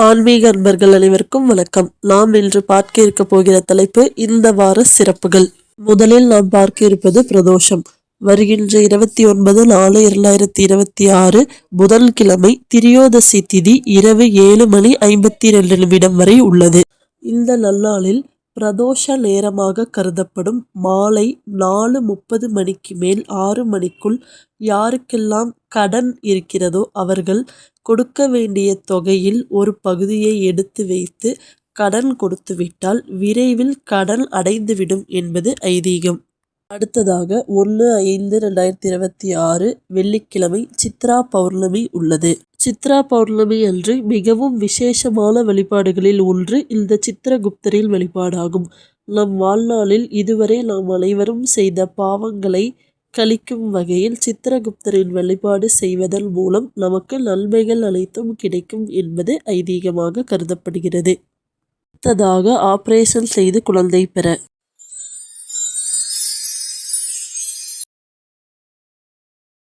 ஆன்மீக அன்பர்கள் அனைவருக்கும் வணக்கம். நாம் இன்று பார்க்க இருக்க போகிற தலைப்பு இந்த வார சிறப்புகள். முதலில் நாம் பார்க்க இருப்பது பிரதோஷம். வருகின்ற 29/4/2026 புதன்கிழமை திரியோதசி திதி இரவு 7:52 வரை உள்ளது. இந்த நன்னாளில் பிரதோஷ நேரமாக கருதப்படும் மாலை 4:30 மணிக்கு மேல் 6 மணிக்குள் யாருக்கெல்லாம் கடன் இருக்கிறதோ அவர்கள் கொடுக்க வேண்டிய தொகையில் ஒரு பகுதியை எடுத்து வைத்து கடன் கொடுத்துவிட்டால் விரைவில் கடன் அடைந்துவிடும் என்பது ஐதீகம். அடுத்ததாக 1/5/2026 வெள்ளிக்கிழமை சித்ரா பௌர்ணமி உள்ளது. சித்ரா பௌர்ணமி அன்று மிகவும் விசேஷமான வழிபாடுகளில் ஒன்று இந்த சித்திரகுப்தரின் வழிபாடாகும். நம் வாழ்நாளில் இதுவரை நாம் அனைவரும் செய்த பாவங்களை கழிக்கும் வகையில் சித்திரகுப்தரின் வழிபாடு செய்வதன் மூலம் நமக்கு நன்மைகள் அனைத்தும் கிடைக்கும் என்பது ஐதீகமாக கருதப்படுகிறது. அடுத்ததாக ஆபரேஷன் செய்து குழந்தை பெற